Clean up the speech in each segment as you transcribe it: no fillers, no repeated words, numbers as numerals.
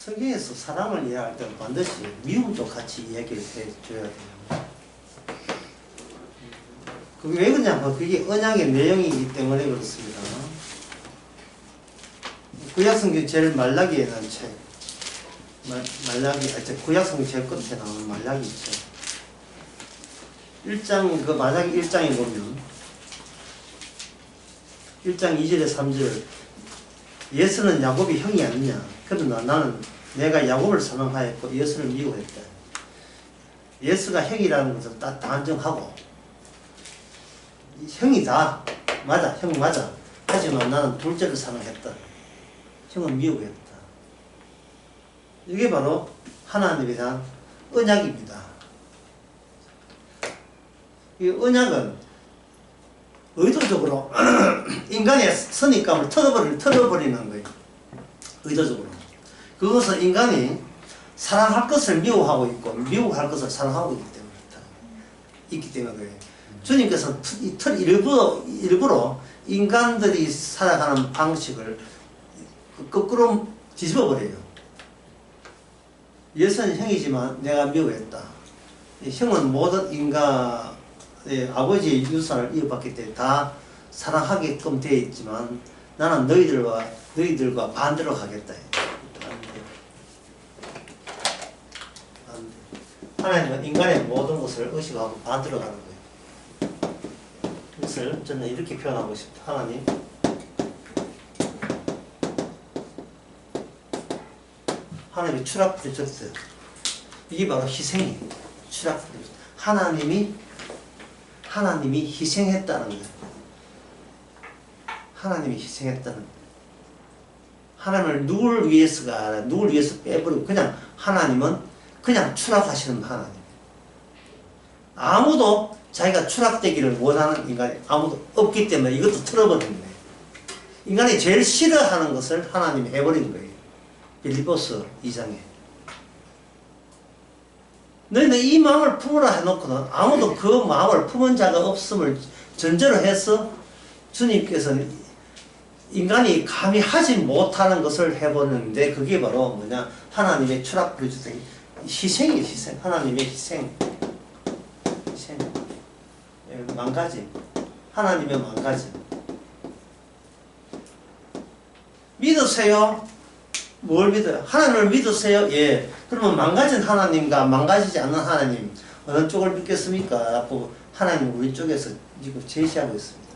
성경에서 사랑을 이해할 때는 반드시 미움도 같이 이야기를 해줘야 돼요. 그게 왜 그러냐면 그게 언약의 내용이기 때문에 그렇습니다. 구약성경 제일 말라기에 난 책, 구약성경 제일 끝에 나오는 말라기 책 1장, 그 말라기 1장에 보면 1장 2절에 3절 예수는 야곱이 형이 아니냐. 그러나 나는 내가 야곱을 사랑하였고 예수를 미워했다. 예수가 형이라는 것을 딱 단정하고 형이다. 맞아. 형 맞아. 하지만 나는 둘째를 사랑했다. 형은 미워했다. 이게 바로 하나님에 대한 언약입니다. 이 언약은 의도적으로 인간의 선입감을 털어버리는 거예요. 의도적으로. 그것은 인간이 사랑할 것을 미워하고 있고 미워할 것을 사랑하고 있기 때문에 그래요. 주님께서 일부러 인간들이 살아가는 방식을 거꾸로 뒤집어 버려요. 예수는 형이지만 내가 미워했다. 형은 모든 인간의 아버지의 유산을 이어받기 때문에 다 사랑하게끔 되어 있지만 나는 너희들과 반대로 가겠다. 하나님은 인간의 모든 것을 의식하고 반대로 가는 거예요. 그것을 저는 이렇게 표현하고 싶다. 하나님이 추락부르셨어요. 이게 바로 희생이에요. 추락부르셨어요. 하나님이 희생했다는 거예요. 하나님이 희생했다는 거예요. 하나님을 누굴 위해서 빼버리고 그냥 하나님은 그냥 추락하시는 하나님. 아무도 자기가 추락되기를 원하는 인간이 아무도 없기 때문에 이것도 틀어버리는 거예요. 인간이 제일 싫어하는 것을 하나님이 해버린 거예요. 빌립보서 2장에. 너희는 이 마음을 품으라 해놓고는 아무도 그 마음을 품은 자가 없음을 전제로 해서 주님께서는 인간이 감히 하지 못하는 것을 해보는데 그게 바로 뭐냐? 하나님의 추락부르셨던 희생이에요. 희생. 하나님의 희생. 망가짐. 하나님의 망가짐. 믿으세요? 뭘 믿어요? 하나님을 믿으세요? 예. 그러면 망가진 하나님과 망가지지 않는 하나님 어느 쪽을 믿겠습니까? 라고 하나님은 우리 쪽에서 지금 제시하고 있습니다.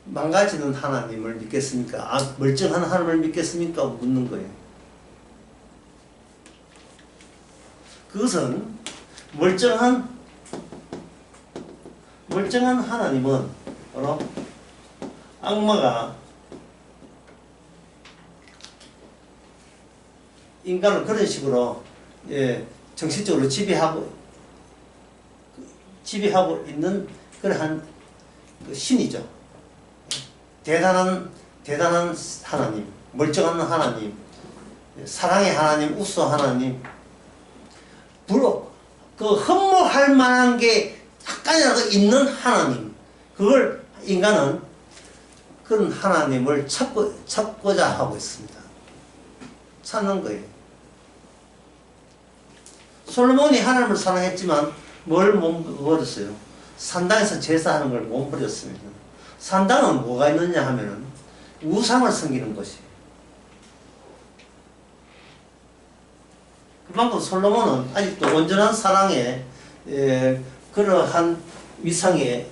망가지는 하나님을 믿겠습니까? 멀쩡한 하나님을 믿겠습니까? 묻는 거예요. 그것은 멀쩡한 하나님은 바로 악마가 인간을 그런 식으로 정신적으로 지배하고 있는 그러한 신이죠. 대단한 하나님, 멀쩡한 하나님, 사랑의 하나님, 우수 하나님, 흠모할 만한 게 약간이라도 있는 하나님. 그걸 인간은 그런 하나님을 찾고자 하고 있습니다. 찾는 거예요. 솔로몬이 하나님을 사랑했지만 뭘 못 버렸어요? 산당에서 제사하는 걸 못 버렸습니다. 산당은 뭐가 있느냐 하면은 우상을 섬기는 것이에요. 그만큼 솔로몬은 아직도 온전한 사랑에 그러한 위상에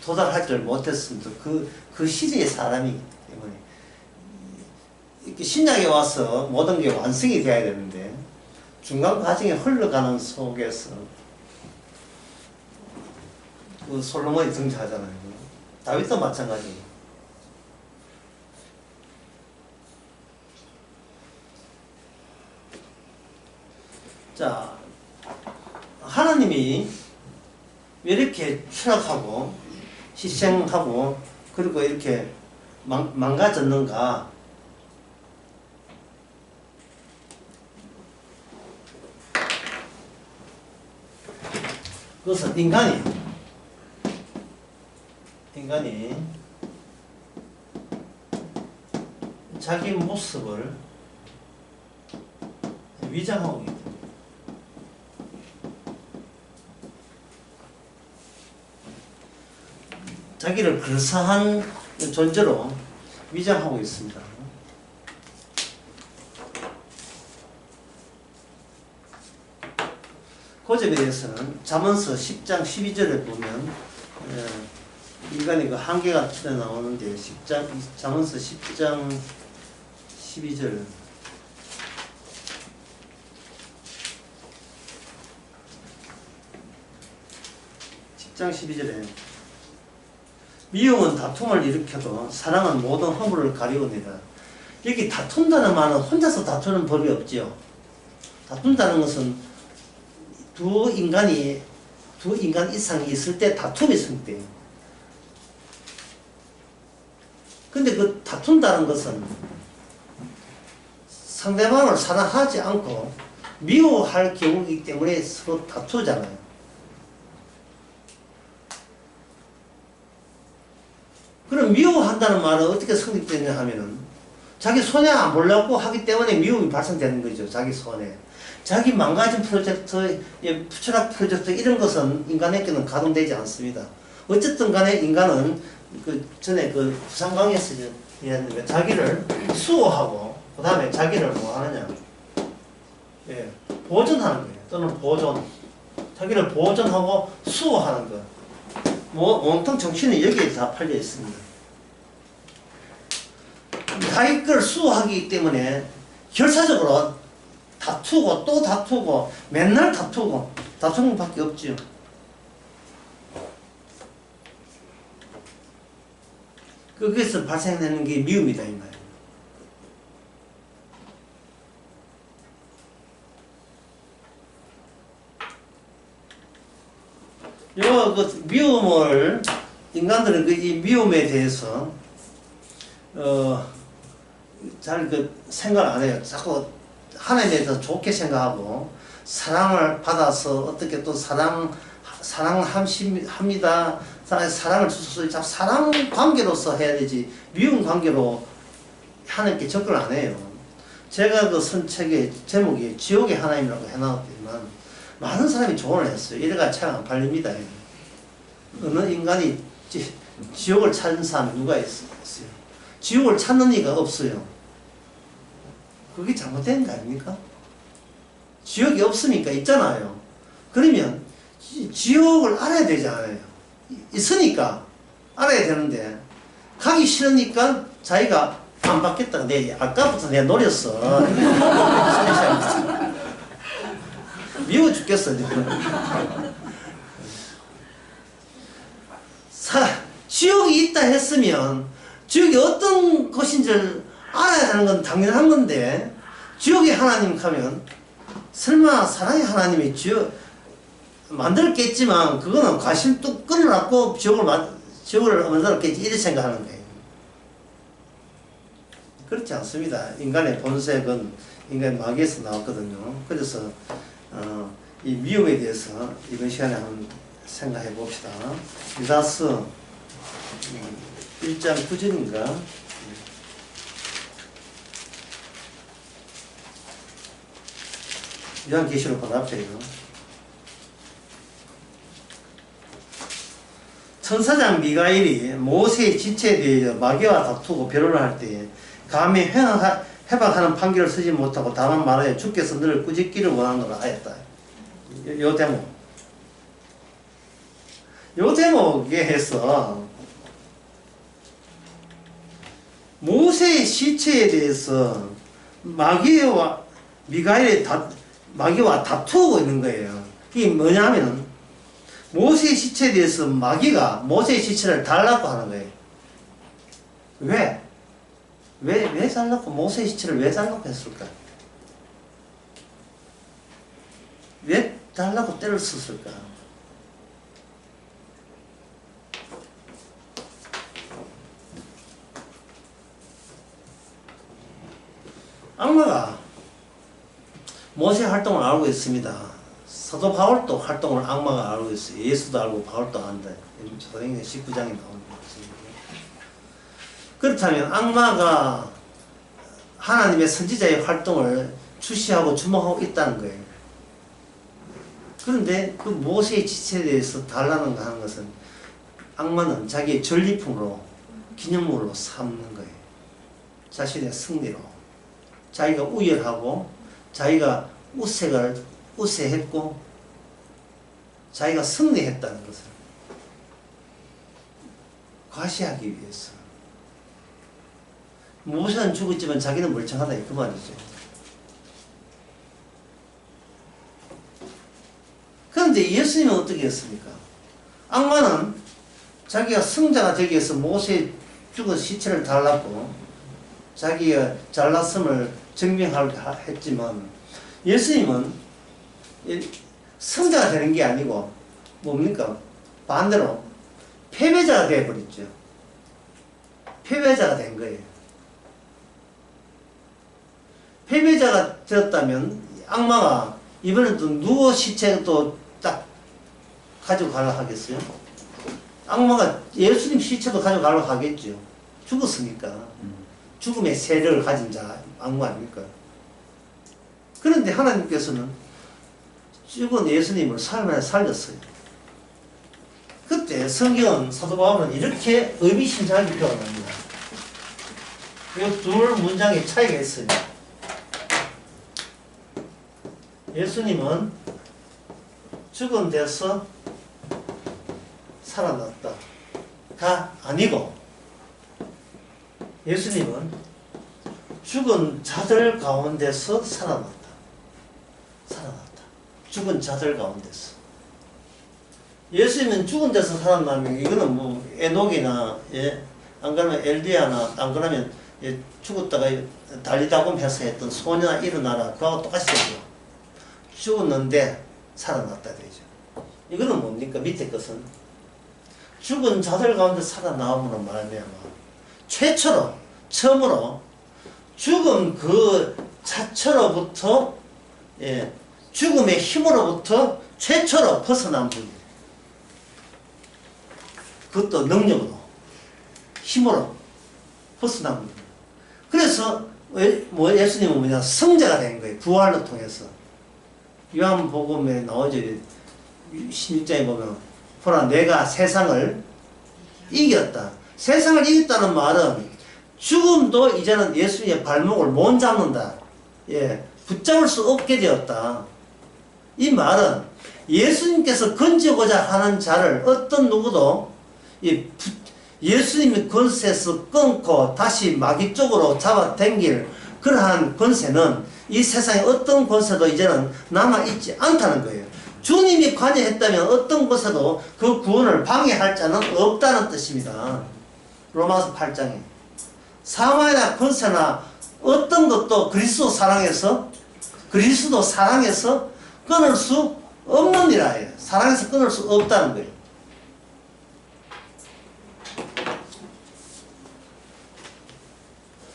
도달할 줄 못했습니다. 그 시대의 사람이기 때문에 이렇게 신약에 와서 모든 게 완성이 돼야 되는데 중간 과정에 흘러가는 속에서 그 솔로몬이 등장하잖아요. 다윗도 마찬가지예요. 자, 하나님이 왜 이렇게 추락하고 희생하고 그리고 이렇게 망가졌는가? 그것은 인간이 자기 모습을 위장하고 있다. 자기를 그럴싸한 존재로 위장하고 있습니다. 그 점에 대해서는 잠언서 10장 12절에 보면 인간의 그 한계가 나오는데 잠언서 10장 12절 10장 12절에 미움은 다툼을 일으켜도 사랑은 모든 허물을 가리우니라. 여기 다툰다는 말은 혼자서 다투는 법이 없지요. 다툰다는 것은 두 인간 이상이 있을 때 다툼이 생겨요. 근데 그 다툰다는 것은 상대방을 사랑하지 않고 미워할 경우이기 때문에 서로 다투잖아요. 그럼 미워한다는 말은 어떻게 성립되냐 하면은 자기 손해 안 보려고 하기 때문에 미움이 발생되는 거죠. 자기 손해. 자기 망가진 프로젝트, 추락 프로젝트 이런 것은 인간에게는 가동되지 않습니다. 어쨌든 간에 인간은 그 전에 그 부산 강의에서 이야기했는데 자기를 수호하고 그 다음에 자기를 뭐 하느냐, 보존하는 거예요. 또는 보존. 자기를 보존하고 수호하는 거. 온통 정신이 여기에 다 팔려 있습니다. 자기 걸 수호하기 때문에 결사적으로 다투고 또 다투고 맨날 다투는 밖에 없지요. 거기에서 발생되는 게 미움이다 이 말이에요. 그 미움을 인간들은 이 미움에 대해서 잘 생각 안 해요. 자꾸 하나님에 대해서 좋게 생각하고 사랑을 받아서 어떻게 또 사랑합니다. 사랑을 주소서 자꾸 사랑 관계로서 해야 되지 미움 관계로 하나님께 접근을 안 해요. 제가 그 선책의 제목이 지옥의 하나님이라고 해놨지만 많은 사람이 조언을 했어요. 이래가 잘 안 팔립니다. 어느 인간이 지옥을 찾는 사람이 누가 있어요? 지옥을 찾는 이가 없어요. 그게 잘못된 거 아닙니까? 지옥이 없으니까 있잖아요. 그러면 지옥을 알아야 되지 않아요? 있으니까 알아야 되는데 가기 싫으니까 자기가 안 받겠다. 아까부터 내가 노렸어. 미워 죽겠어. 지옥이 있다 했으면 지옥이 어떤 것인지를 알아야 하는 건 당연한 건데 지옥의 하나님 하면 설마 사랑의 하나님이 지옥을 만들었겠지만 그거는 관심 뚝 끊어놨고 지옥을 만들었겠지 이렇게 생각하는 거예요. 그렇지 않습니다. 인간의 본색은 인간의 마귀에서 나왔거든요. 그래서 이 미움에 대해서 이번 시간에 한번 생각해 봅시다. 유다서 1장 9절인가? 요한계시록 바로 앞에요. 천사장 미가엘이 모세의 지체에 대해 마귀와 다투고 변론을 할 때 감히 해박하는 판결을 쓰지 못하고 다만 말하여 주께서 너를 꾸짖기를 원하노라 하였다. 요 대목. 요 대목에 해서 모세의 시체에 대해서 마귀와 다투고 있는 거예요. 이게 뭐냐면 모세의 시체에 대해서 마귀가 모세의 시체를 달라고 하는 거예요. 왜 달라고 모세의 시체를 왜 달라고 했을까? 왜 달라고 때를 썼을까? 악마가 모세 활동을 알고 있습니다. 사도 바울도 활동을 악마가 알고 있어요. 예수도 알고 바울도 안다. 사도행전 19장에 나오는 것입니다. 그렇다면 악마가 하나님의 선지자의 활동을 주시하고 주목하고 있다는 거예요. 그런데 그 모세의 지체에 대해서 달라는 하는 것은 악마는 자기의 전리품으로 기념물로 삼는 거예요. 자신의 승리로. 자기가 우열하고 자기가 우세했고 자기가 승리했다는 것을 과시하기 위해서. 모세는 죽었지만 자기는 멀쩡하다 그 말이죠. 그런데 예수님은 어떻게 했습니까? 악마는 자기가 승자가 되기 위해서 모세의 죽은 시체를 달랐고 자기가 잘났음을 증명했지만 예수님은 승자가 되는 게 아니고 뭡니까? 반대로 패배자가 되어버렸죠. 패배자가 된 거예요. 패배자가 되었다면 악마가 이번에도 누구 시체도 딱 가지고 가려고 하겠어요? 악마가 예수님 시체도 가지고 가려고 하겠죠. 죽었으니까. 죽음의 세력을 가진 자 악마 아닙니까? 그런데 하나님께서는 죽은 예수님을 살렸어요. 그때 성경 사도 바울은 이렇게 의미심장하게 표현합니다. 이 둘 문장의 차이가 있어요. 예수님은 죽은 데서 살아났다가 아니고 예수님은 죽은 자들 가운데서 살아났다. 죽은 자들 가운데서. 예수님은 죽은 데서 살아나면 이거는 뭐 에녹이나 안 그러면 엘리야나 안 그러면 죽었다가 달리다곰 해서 했던 소녀나 일어나라 그거하고 똑같이 되죠. 죽었는데 살아났다 되죠. 이거는 뭡니까? 밑에 것은 죽은 자들 가운데 살아나오므로 말미암아 최초로 처음으로 죽은 그 자체로부터 죽음의 힘으로부터 최초로 벗어난 분이에요. 그것도 능력으로 힘으로 벗어난 분이에요. 그래서 예수님은 뭐냐 성자가 된 거예요. 부활로 통해서. 요한복음에 나오죠. 16장에 보면 보라 내가 세상을 이겼다. 세상을 이겼다는 말은 죽음도 이제는 예수님의 발목을 못 잡는다. 붙잡을 수 없게 되었다. 이 말은 예수님께서 건지고자 하는 자를 어떤 누구도 예수님의 권세에서 끊고 다시 마귀 쪽으로 잡아당길 그러한 권세는 이 세상에 어떤 권세도 이제는 남아있지 않다는 거예요. 주님이 관여했다면 어떤 것에도 그 구원을 방해할 자는 없다는 뜻입니다. 로마서 8장에 사마나 권세나 어떤 것도 그리스도 사랑해서 끊을 수 없느니라 해요. 사랑해서 끊을 수 없다는 거예요.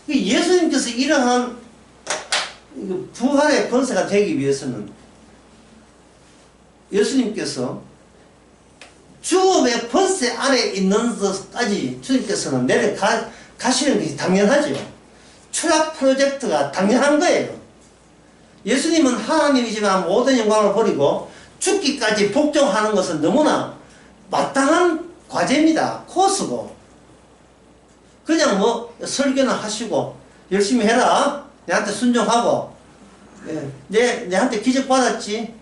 예수님께서 이러한 부활의 권세가 되기 위해서는 예수님께서 죽음의 권세 안에 있는 것까지 주님께서는 내려가시는 것이 당연하죠. 추락 프로젝트가 당연한 거예요. 예수님은 하나님이지만 모든 영광을 버리고 죽기까지 복종하는 것은 너무나 마땅한 과제입니다. 코스고. 그냥 뭐 설교는 하시고 열심히 해라. 내한테 순종하고 내한테 기적 받았지.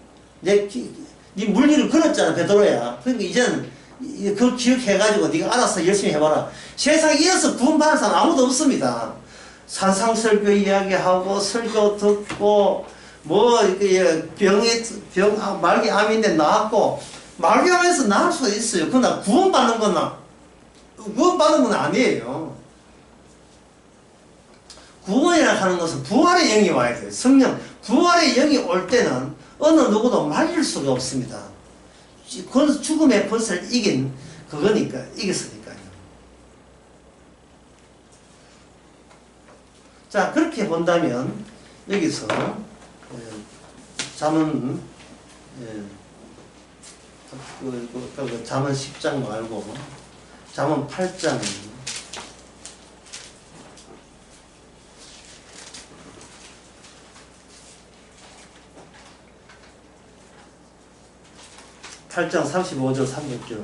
네 물리를 걸었잖아 베드로야. 그러니까 이제는 그걸 기억해가지고 네가 알아서 열심히 해봐라. 세상에 이어서 구원받는 사람 아무도 없습니다. 산상설교 이야기하고 설교 듣고 뭐 말기 암인데 나았고 말기 암에서 나을 수가 있어요. 그러나 구원받는 건 아니에요. 구원이라 하는 것은 부활의 영이 와야 돼요. 성령 부활의 영이 올 때는 어느 누구도 말릴 수가 없습니다. 죽음의 권세를 이긴 그거니까 이겼으니까요. 자 그렇게 본다면 여기서 잠언 잠언 10장 말고 잠언 8장 8장 35절 36절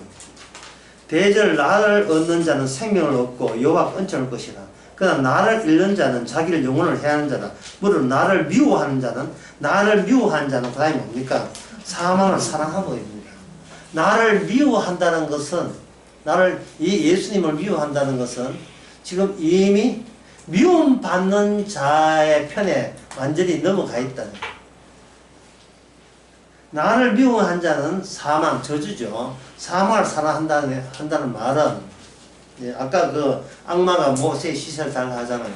대절 나를 얻는 자는 생명을 얻고 여호와 은총을 것이라. 그러나 나를 잃는 자는 자기를 영혼을 해하는 자다. 무릇 나를 미워하는 자는 그 다음에 뭡니까? 사망을 사랑하고 있습니다. 나를 미워한다는 것은 예수님을 미워한다는 것은 지금 이미 미움받는 자의 편에 완전히 넘어가 있다는 거예요. 나를 미워한 자는 사망, 저주죠. 사망을 사랑한다는 말은 아까 그 악마가 모세의 시세를 달라 하잖아요.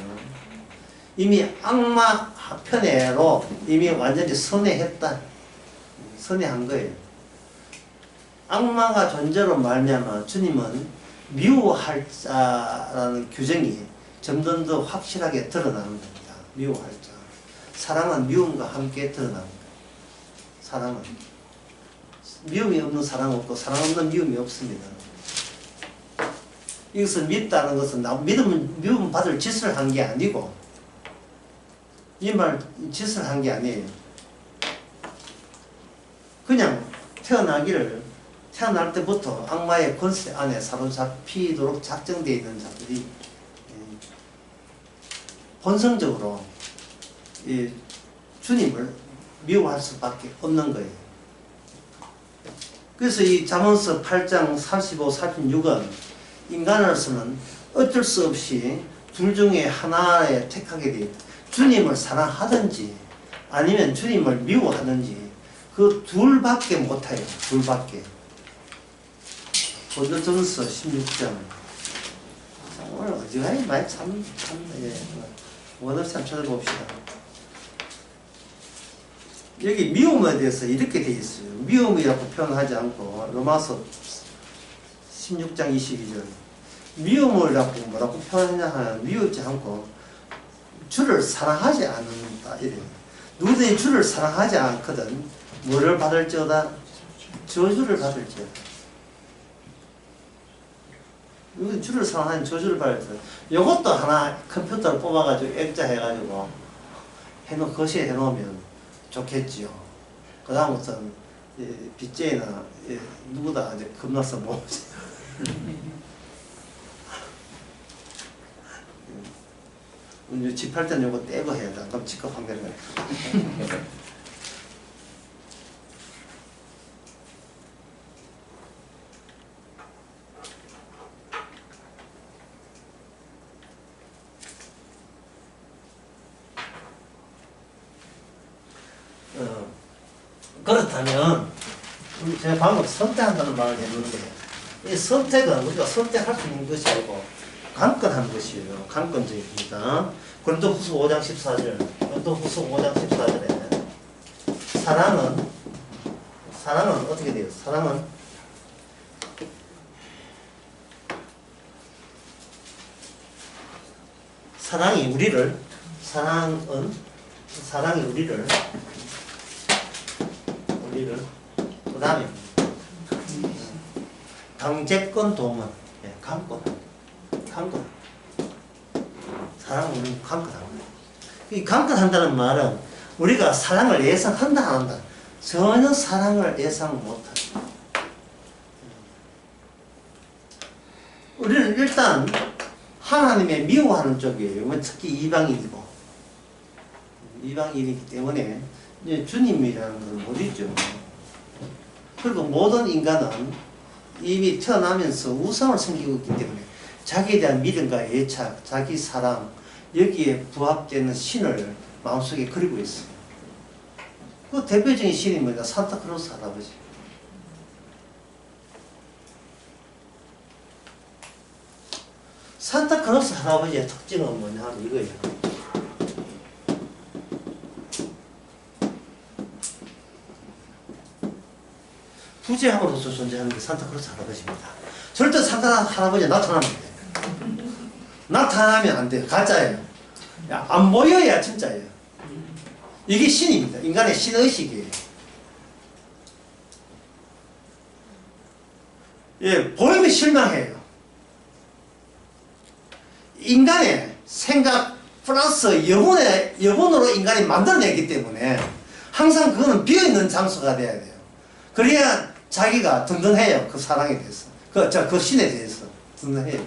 이미 악마 편애로 이미 완전히 선회했다. 선회한 거예요. 악마가 존재로 말미암아 주님은 미워할 자라는 규정이 점점 더 확실하게 드러나는 겁니다. 미워할 자. 사랑은 미움과 함께 드러납니다. 사랑은 미움이 없는 사랑 없고 사랑 없는 미움이 없습니다. 이것을 믿다는 것은 미움 받을 짓을 한 게 아니고 이 말 짓을 한 게 아니에요. 그냥 태어날 때부터 악마의 권세 안에 사로잡히도록 작정되어 있는 자들이 본성적으로 주님을 미워할 수밖에 없는 거예요. 그래서 이 잠언서 8장 35, 36은 인간으로서는 어쩔 수 없이 둘 중에 하나에 택하게 되어 있다. 주님을 사랑하든지 아니면 주님을 미워하든지 그 둘밖에 못해요. 둘밖에. 고린도전서 16장. 오늘 어지간히 많이 참 원어치 한번 찾아봅시다. 여기 미움에 대해서 이렇게 되어 있어요. 미움이라고 표현하지 않고 로마서 16장 22절 미움이라고 뭐라고 표현하냐 하면 미우지 않고 주를 사랑하지 않는다 이래요. 누구든지 주를 사랑하지 않거든 뭐를 받을지어다? 저주를 받을지어다. 누구든지 주를 사랑하는 저주를 받을지어다. 이것도 하나 컴퓨터를 뽑아가지고 액자 해가지고 거시에 해놓으면 좋겠지요. 그 다음부터는 빚쟁이나 누구다 이제 겁나서 모으지. 집할 때는 요거 떼고 해야 돼. 그럼 집값 환경이 그렇다면 제가 방금 선택한다는 말을 했는데 이 선택은 우리가 선택할 수 있는 것이 아니고 강권한 것이에요. 강권적입니다. 고린도후서 5장 14절 고린도후서 5장 14절에 사랑은 어떻게 돼요? 사랑이 우리를 그 다음에 강제권 동원 강권 사랑은 우리는 강권하는 거예요. 이 강권한다는 말은 우리가 사랑을 예상한다 안 한다 전혀 사랑을 예상 못한다. 우리는 일단 하나님의 미워하는 쪽이에요. 특히 이방인이기 때문에 주님이라는 걸 못 잊죠. 그리고 모든 인간은 이미 태어나면서 우상을 섬기고 있기 때문에 자기에 대한 믿음과 애착, 자기 사랑 여기에 부합되는 신을 마음속에 그리고 있어요. 그 대표적인 신이 뭐냐? 산타클로스 할아버지. 산타클로스 할아버지의 특징은 뭐냐 하면 이거예요. 부재함으로써 존재하는 게 산타클로스 할아버지입니다. 절대 산타 할아버지 나타나면 안 돼요. 나타나면 안 돼요. 가짜예요. 안 보여야 진짜예요. 이게 신입니다. 인간의 신의식이에요. 보이면 실망해요. 인간의 생각 플러스 여본으로 인간이 만들어내기 때문에 항상 그거는 비어있는 장소가 돼야 돼요. 그래야 자기가 든든해요. 그 사랑에 대해서. 그 신에 대해서 든든해요.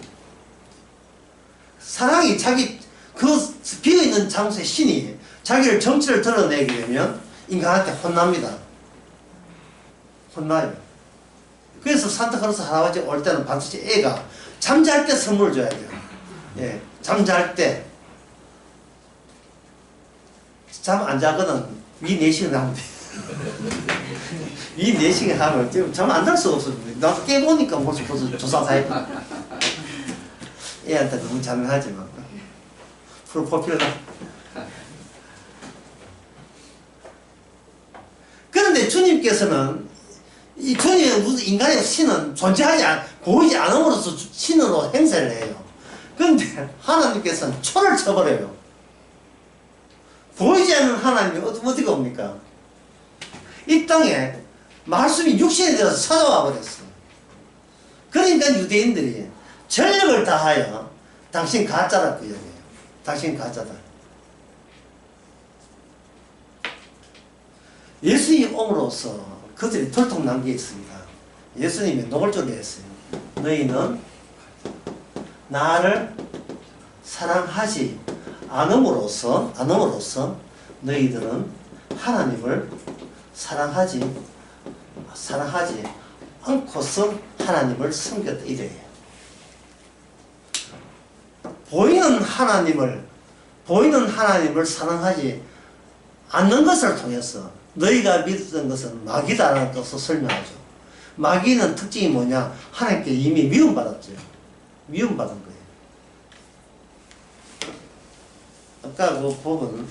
사랑이 그 비어있는 장소의 신이 자기를 정체를 드러내게 되면 인간한테 혼납니다. 혼나요. 그래서 산타크로스 할아버지 올 때는 반드시 애가 잠잘 때 선물을 줘야 돼요. 예, 잠잘 때. 잠 안 자거든 위 4시간 하면 돼. 위 4시간 하면 지금 잠 안 잘 수가 없어. 나도 깨보니까 벌써 조사 다 했다. 애한테 너무 잔인하지만 프로포필러. 그런데 주님께서는 이 주님은 무슨 인간의 신은 보이지 않음으로써 신으로 행세를 해요. 그런데 하나님께서는 초를 쳐버려요. 보이지 않는 하나님이 어디가 옵니까? 이 땅에 말씀이 육신에 대해서 찾아와 버렸어. 그러니까 유대인들이 전력을 다하여 당신 가짜라고 이야기해요. 당신 가짜다. 예수님이 옴으로써 그들이 들통난 게 있습니다. 예수님이 노골적으로 했어요. 너희는 나를 사랑하지 않음으로써 너희들은 하나님을 사랑하지 않고서 하나님을 섬겼다 이래요. 보이는 하나님을 사랑하지 않는 것을 통해서 너희가 믿었던 것은 마귀다라는 것을 설명하죠. 마귀는 특징이 뭐냐? 하나님께 이미 미움받았죠. 미움받은 거예요. 아까 그 부분,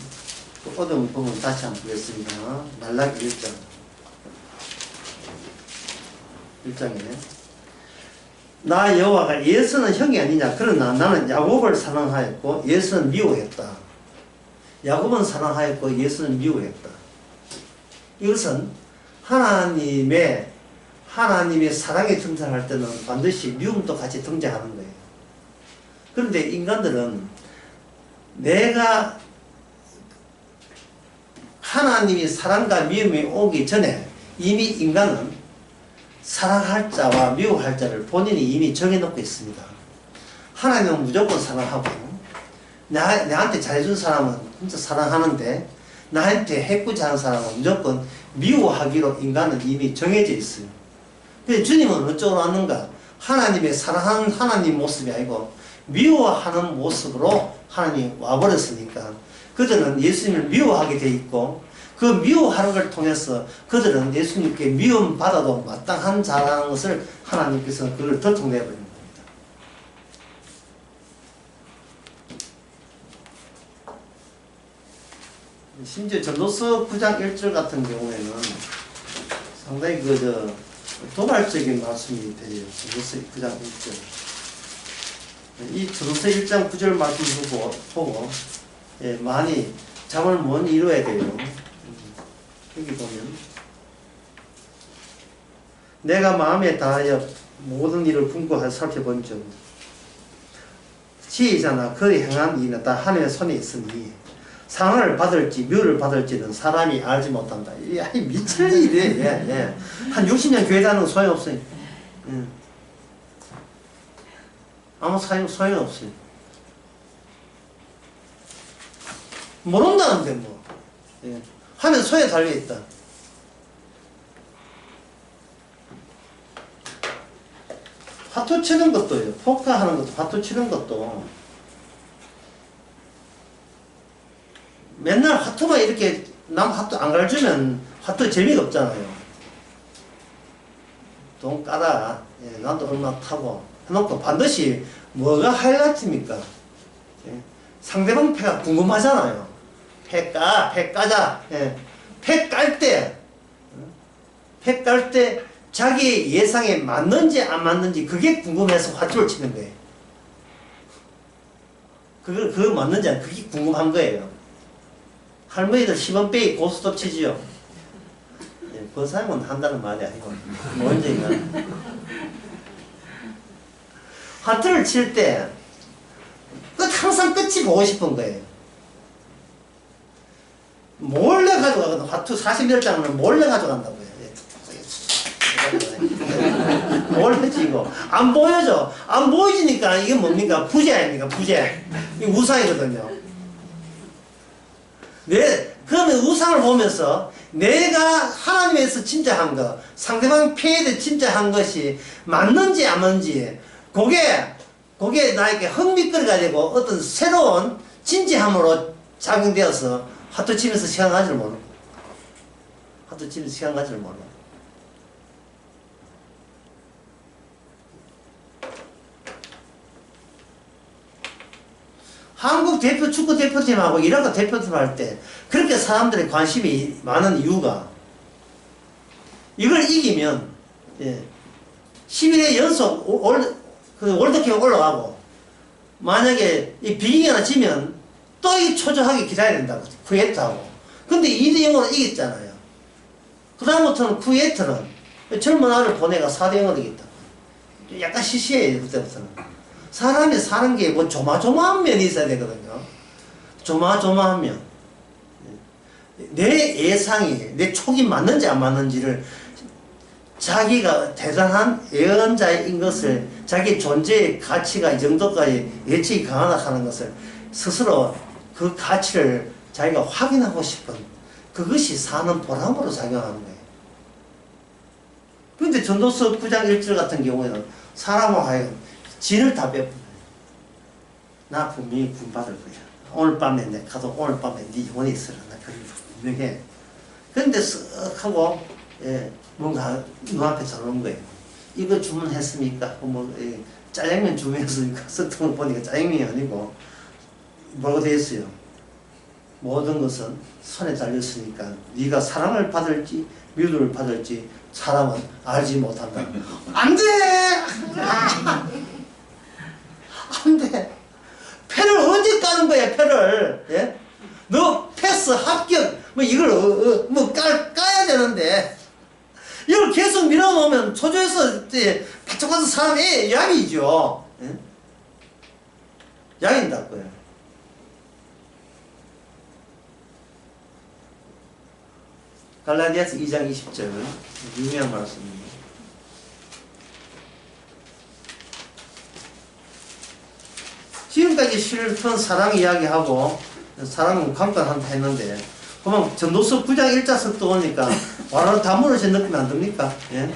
그 어두운 부분 다시 한번 보겠습니다. 말라기 1장에 나 여호와가 예수는 형이 아니냐? 그러나 나는 야곱을 사랑하였고 예수는 미워했다. 야곱은 사랑하였고 예수는 미워했다. 이것은 하나님의 사랑이 등장할 때는 반드시 미움도 같이 등장하는 거예요. 그런데 인간들은 내가 하나님이 사랑과 미움이 오기 전에 이미 인간은 사랑할 자와 미워할 자를 본인이 이미 정해놓고 있습니다. 하나님은 무조건 사랑하고 나한테 잘해준 사람은 진짜 사랑하는데 나한테 해코지 하는 사람은 무조건 미워하기로 인간은 이미 정해져 있어요. 근데 주님은 어쩌고 왔는가? 하나님의 사랑하는 하나님 모습이 아니고 미워하는 모습으로 하나님이 와버렸으니까 그들은 예수님을 미워하게 돼 있고 그 미워하는 걸 통해서 그들은 예수님께 미움받아도 마땅한 자라는 것을 하나님께서 그걸 들통내버린 겁니다. 심지어 전도서 9장 1절 같은 경우에는 상당히 도발적인 말씀이 돼요. 전도서 9장 1절. 이 전도서 1장 9절 말씀 보고 많이 잠을 못 이루어야 돼요. 여기 보면 내가 마음에 다하여 모든 일을 분고하여 살펴본 즉 지혜자나 그의 행한 일은 다 하나님의 손에 있으니 상을 받을지 묘를 받을지는 사람이 알지 못한다. 이 미칠 일이에요. 한 60년 교회 다니는 거 소용없어요. 아무 소용없어요. 모른다는데 뭐. 하면 소에 달려있다. 화투 치는 것도요. 포커 하는 것도, 화투 치는 것도 맨날 화투만 이렇게 남 화투 안 가르치면 화투 재미가 없잖아요. 돈 까라. 나도 얼마 타고 해놓고 반드시 뭐가 하이라이트입니까? 상대방 패가 궁금하잖아요. 패 까자. 패 깔 때 자기 예상에 맞는지 안 맞는지 그게 궁금해서 화투를 치는 거예요. 그거 맞는지 안 그게 궁금한 거예요. 할머니들 10원 빼기 고스톱 치지요. 그 사람은 한다는 말이 아니고 언젠가 화투를 칠 때 항상 끝이 보고 싶은 거예요. 몰래 가져가거든. 화투 40몇 장을 몰래 가져간다고요. 모르지 이거. 안 보여져. 안 보여지니까 이게 뭡니까? 부재 아닙니까? 부재. 이 우상이거든요. 그러면 우상을 보면서 내가 하나님에서 진짜 한 것, 상대방 피해에 진짜 한 것이 맞는지 안 맞는지, 그게 나에게 흥미거리가 되고 어떤 새로운 진지함으로 작용되어서 하도 치면서 시간 가지를 모르고. 하도 치면서 시간 가지를 모르고. 한국 대표 축구 대표팀하고 이라크 대표팀 할 때 그렇게 사람들의 관심이 많은 이유가 이걸 이기면 11회 연속 월드컵 올라가고 만약에 이 비기거나 지면 또 이 초조하게 기다려야 된다고 쿠웨이트하고. 근데 2대0으로 이겼잖아요. 그 다음부터는 쿠웨이트는 젊은 아이를 보내가 4대0으로 이겼다. 약간 시시해요 그때부터는. 사람이 사는 게 뭐 조마조마한 면이 있어야 되거든요. 조마조마한 면. 내 예상이, 내 촉이 맞는지 안 맞는지를 자기가 대단한 예언자인 것을, 자기 존재의 가치가 이 정도까지 예측이 강하다 하는 것을 스스로 그 가치를 자기가 확인하고 싶은 그것이 사는 보람으로 작용하는 거예요. 그런데 전도서 9장 1절 같은 경우에는 사람을 하여금 진을 다 베풀어요. 나 분명히 구원받을 거야. 오늘 밤에 내 가도 오늘 밤에 네 영혼이 있으라. 나 그걸 분명해. 그런데 쓱 하고 뭔가 눈앞에 들어오는 거예요. 이거 주문했습니까? 짜장면 주문했으니까 쓱 보니까 짜장면이 아니고 뭐라고 되어 있어요? 모든 것은 손에 달렸으니까 네가 사랑을 받을지 미움을 받을지 사람은 알지 못한다. 안 돼! 안 돼! 패를 언제 까는 거야, 패를? 예? 너 패스, 합격, 이걸, 까야 되는데, 이걸 계속 밀어놓으면 초조해서, 바짝 가서 사람이 약이죠. 예? 약인다고요. 갈라디아서 2장 20절, 유명한 말씀입니다. 지금까지 실컷 사랑 이야기하고 사랑은 강단한다 했는데 그러면 전도서 9장 1자석 떠오니까 와라 다 무너진 느낌이 안 듭니까? 예?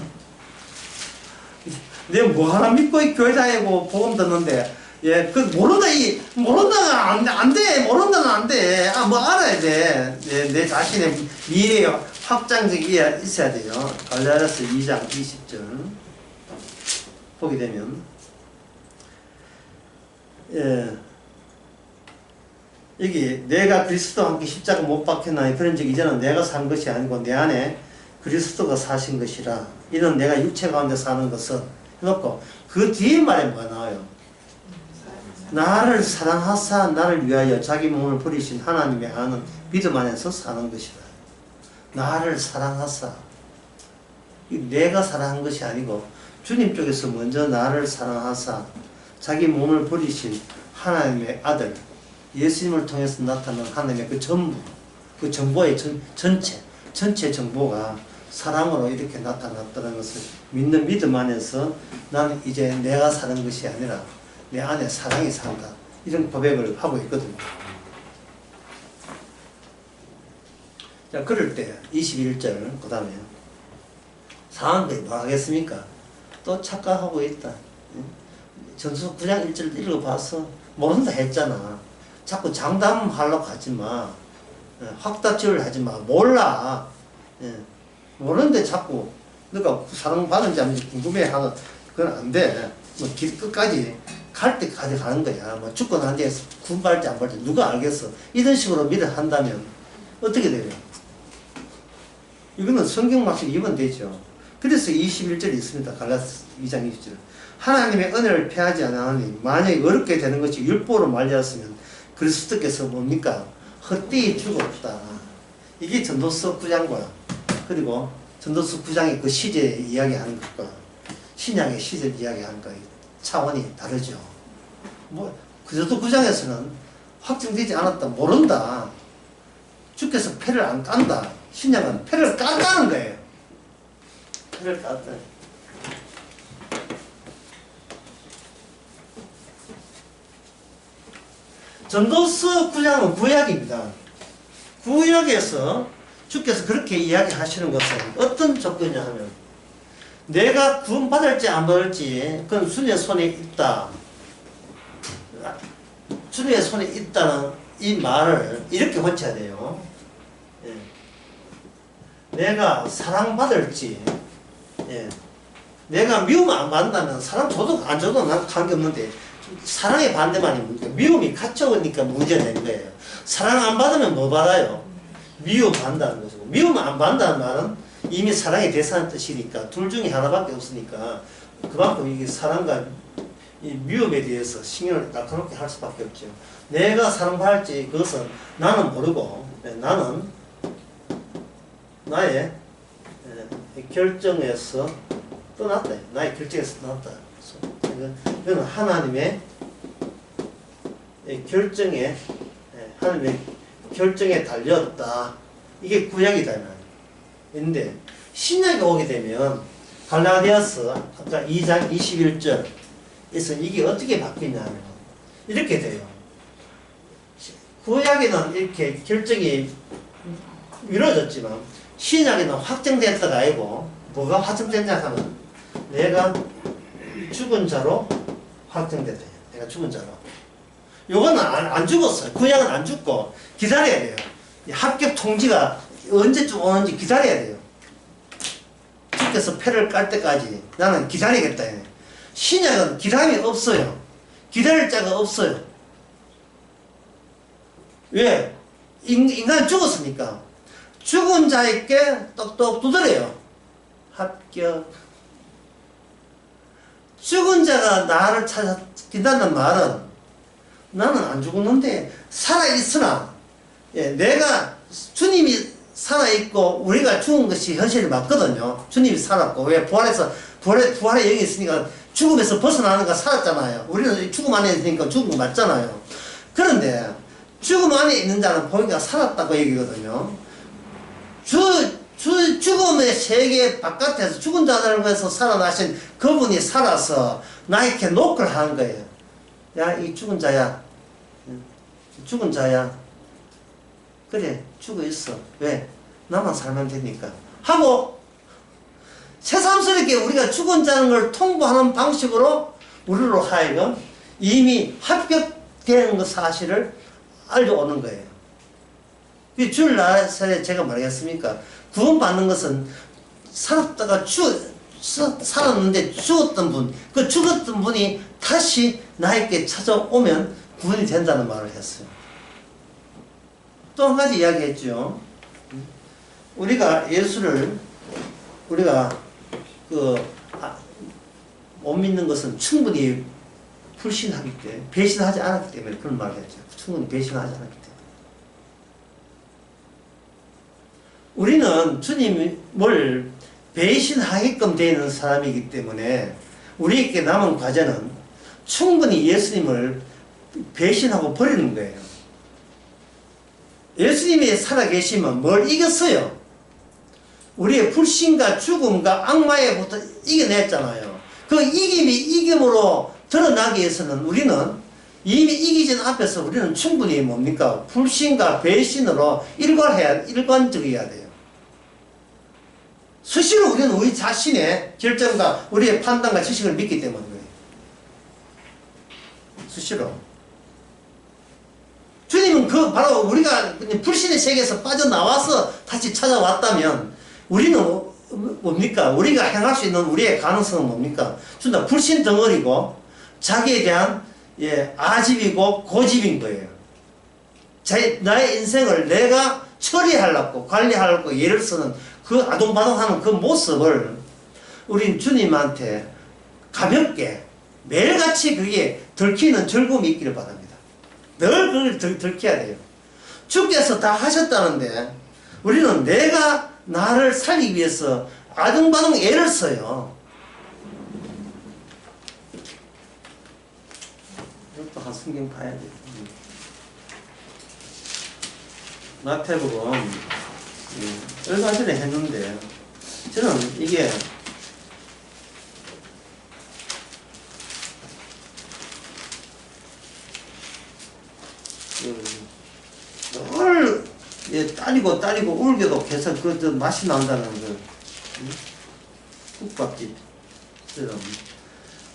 내가 뭐 하나 믿고 이 교회 다니고 복음 듣는데 모른다가 안 돼. 모른다는 안 돼. 알아야 돼. 내 자신의 미래에 확장적이어야 있어야 돼요. 갈라디아서 2장 20절 보게 되면 여기 내가 그리스도와 함께 십자가 못 박혔나니 그런 적 이제는 내가 산 것이 아니고 내 안에 그리스도가 사신 것이라. 이는 내가 육체 가운데 사는 것은 해놓고 그 뒤에 말에 뭐가 나와요? 나를 사랑하사 나를 위하여 자기 몸을 버리신 하나님의 아는 믿음 안에서 사는 것이다. 나를 사랑하사. 내가 사랑한 것이 아니고 주님 쪽에서 먼저 나를 사랑하사 자기 몸을 버리신 하나님의 아들 예수님을 통해서 나타난 하나님의 그 전부, 그 정보의 전체 정보가 사랑으로 이렇게 나타났다는 것을 믿는 믿음 안에서 나는 이제 내가 사는 것이 아니라 내 안에 사랑이 산다. 이런 고백을 하고 있거든요. 자, 그럴 때 21절 그 다음에 사람들이 뭐 하겠습니까? 또 착각하고 있다. 전서 9장 1절 읽어봐서 모른다 했잖아. 자꾸 장담하려고 하지 마. 확답지를 하지 마. 몰라. 모르는데 자꾸 너가 사랑받은지 안 받은지 궁금해하는 그건 안 돼. 길 끝까지 갈 때까지 가는 거야. 죽고 난 뒤에 구원받을지 안 받을지 누가 알겠어. 이런 식으로 밀을 한다면 어떻게 돼요? 이거는 성경 말씀이면 되죠. 그래서 21절이 있습니다. 갈라디아서 2장 20절. 하나님의 은혜를 패하지 않으니 만약에 어렵게 되는 것이 율법으로 말렸으면 그리스도께서 뭡니까? 헛되이 죽었다. 이게 전도서 9장과 그리고 전도서 9장의 그 시제 이야기하는 것과 신약의 시제 이야기하는 것 차원이 다르죠. 전도서 9장에서는 확정되지 않았다. 모른다. 주께서 패를 안 깐다. 신약은 패를 깐다는 거예요. 패를 깐다. 전도서 9장은 구약입니다. 구약에서 주께서 그렇게 이야기하시는 것은 어떤 조건이냐 하면 내가 구원받을지 안 받을지 그건 주님의 손에 있다. 주님의 손에 있다는 이 말을 이렇게 고쳐야 돼요. 예. 내가 사랑받을지, 예. 내가 미움 안 받는다면 사랑 줘도 안 줘도 난 관계없는데 사랑의 반대만이 문제. 미움이 같이 오니까 문제가 된 거예요. 사랑 안 받으면 뭐 받아요? 미움 받는다는 것이고, 미움 안 받는다는 말은 이미 사랑의 대상의 뜻이니까 둘 중에 하나밖에 없으니까 그만큼 이게 사랑과 이 미움에 대해서 신경을 날카롭게 할 수밖에 없죠. 내가 사랑받을지 그것은 나는 모르고 나는 나의 결정에서 떠났다. 나의 결정에서 떠났다. 이건 하나님의 결정에 하나님의 결정에 달렸다. 이게 구약이다. 근데 신약에 오게 되면 갈라디아서 아까 2장 21절에서 이게 어떻게 바뀌냐면 이렇게 돼요. 구약에는 이렇게 결정이 미뤄졌지만 신약에는 확정됐다가 아니고 뭐가 확정됐냐 하면 내가 죽은 자로 확정됐다. 내가 죽은 자로. 요거는 안 죽었어요. 구약은 안 죽고 기다려야 돼요. 합격 통지가 언제쯤 오는지 기다려야 돼요. 주께서 패를 깔 때까지 나는 기다리겠다. 신약은 기다림이 없어요. 기다릴 자가 없어요. 왜? 인간은 죽었으니까. 죽은 자에게 똑똑 두드려요. 합격. 죽은 자가 나를 찾아긴다는 말은 나는 안 죽었는데 살아있으나 내가 주님이 살아있고 우리가 죽은 것이 현실이 맞거든요. 주님이 살았고 왜 부활의 영이 있으니까 죽음에서 벗어나는가 살았잖아요. 우리는 죽음 안에 있으니까 죽은 거 맞잖아요. 그런데 죽음 안에 있는 자는 보니까 살았다고 얘기거든요. 죽음의 세계 바깥에서 죽은 자들을 위해서 살아나신 그분이 살아서 나에게 노크를 하는 거예요. 야, 이 죽은 자야. 죽은 자야. 그래, 죽어 있어. 왜? 나만 살면 되니까. 하고, 새삼스럽게 우리가 죽은 자는 걸 통보하는 방식으로 우리로 하여금 이미 합격되는 그 사실을 알려오는 거예요. 주일 날에 제가 말하겠습니까? 구원받는 것은 살았다가 살았는데 죽었던 분, 그 죽었던 분이 다시 나에게 찾아오면 구원이 된다는 말을 했어요. 또 한 가지 이야기 했죠. 우리가 예수를, 못 믿는 것은 충분히 불신하기 때문에, 배신하지 않았기 때문에 그런 말을 했죠. 충분히 배신하지 않았기 때문에. 우리는 주님을 배신하게끔 되는 사람이기 때문에 우리에게 남은 과제는 충분히 예수님을 배신하고 버리는 거예요. 예수님이 살아계시면 뭘 이겼어요? 우리의 불신과 죽음과 악마에부터 이겨냈잖아요. 그 이김으로 드러나기 위해서는 우리는 이미 이기진 앞에서 우리는 충분히 뭡니까? 불신과 배신으로 일관적이어야 돼요. 수시로 우리는 우리 자신의 결정과 우리의 판단과 지식을 믿기 때문에 수시로. 주님은 바로 우리가 불신의 세계에서 빠져나와서 다시 찾아왔다면 우리는 뭡니까? 우리가 행할 수 있는 우리의 가능성은 뭡니까? 준다 불신 덩어리고 자기에 대한 아집이고 고집인 거예요. 나의 인생을 내가 처리하려고 관리하려고 예를 쓰는 그 아동바동하는 그 모습을 우린 주님한테 가볍게 매일같이 그게 들키는 즐거움이 있기를 바랍니다. 늘 그걸 들켜야 돼요. 주께서 다 하셨다는데 우리는 내가 나를 살리기 위해서 아등바등 애를 써요. 이것도 한 성경 봐야 돼요. 마태복음 얼마 전에 했는데 저는 이게 예, 따리고 울겨도 계속 그 맛이 난다는 거. 응? 국밥집.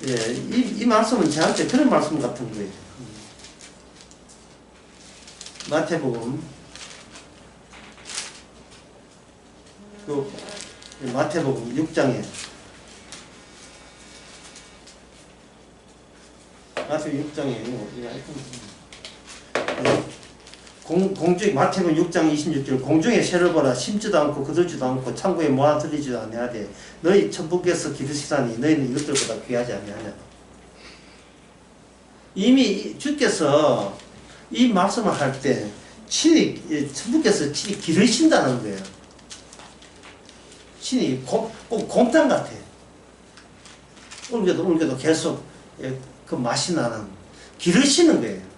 예, 이 말씀은 저한테 그런 말씀 같은 거예요. 마태복음 마태복음 6장에 마태복음 6장에 마태복음 6장 26절 공중에 새를 보라 심지도 않고 거들지도 않고 창고에 모아 들이지도 아니하되 너희 천부께서 기르시다니 너희는 이것들보다 귀하지 아니하냐. 이미 주께서 이 말씀을 할 때 친히 천부께서 친히 기르신다는 거예요. 친히 꼭 곰탕 같아. 울겨도 계속 그 맛이 나는 기르시는 거예요.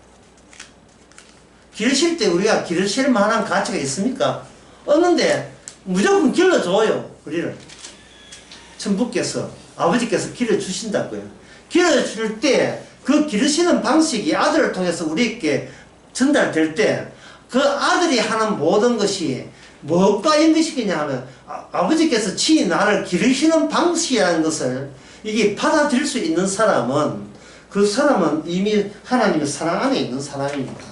기르실 때 우리가 기르실 만한 가치가 있습니까? 없는데 무조건 길러줘요. 우리를 천부께서 아버지께서 길러주신다고요. 길러줄 때 그 기르시는 방식이 아들을 통해서 우리에게 전달될 때 그 아들이 하는 모든 것이 무엇과 연결시키냐 하면 아버지께서 친히 나를 기르시는 방식이라는 것을 이게 받아들일 수 있는 사람은 그 사람은 이미 하나님의 사랑 안에 있는 사람입니다.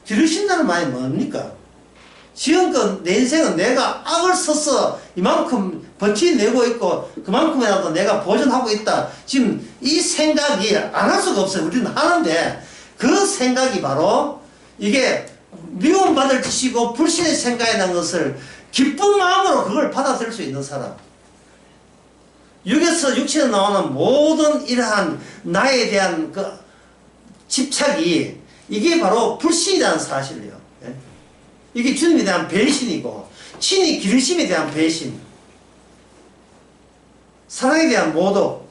기르신다는 말이 뭡니까? 지금껏 내 인생은 내가 악을 써서 이만큼 버티내고 있고 그만큼이라도 내가 보존하고 있다. 지금 이 생각이 안 할 수가 없어요. 우리는 하는데 그 생각이 바로 이게 미움받을 짓이고 불신의 생각이라는 것을 기쁜 마음으로 그걸 받아들일 수 있는 사람. 육신에 나오는 모든 이러한 나에 대한 그 집착이 이게 바로 불신이라는 사실이에요. 이게 주님에 대한 배신이고 친히 기르심에 대한 배신, 사랑에 대한 모독,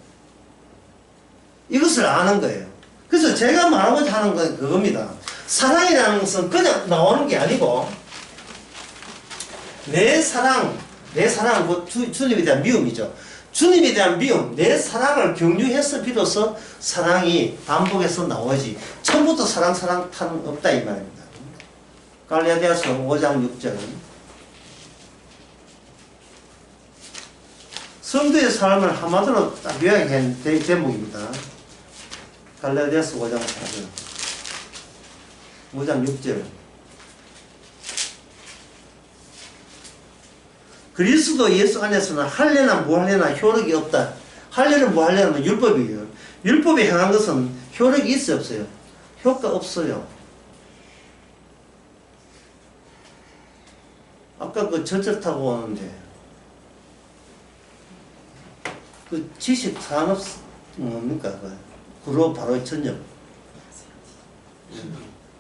이것을 아는 거예요. 그래서 제가 말하고자 하는 건 그겁니다. 사랑이라는 것은 그냥 나오는 게 아니고 내 사랑 뭐 주님에 대한 미움이죠. 주님에 대한 미움, 내 사랑을 경유해서 비로소 사랑이 반복해서 나오지. 처음부터 사랑 타는 없다 이 말입니다. 갈라디아서 5장 6절. 성도의 삶을 한마디로 딱 요약한 제목입니다. 갈라디아서 5장 4절. 5장 6절. 그리스도 예수 안에서는 할례나 무할례나 효력이 없다. 할례는 무할례는 율법이에요. 율법에 행한 것은 효력이 있어요, 없어요? 효과 없어요. 아까 그 전철 타고 오는데 그 지식 산업 뭡니까? 그 구로 바로 전역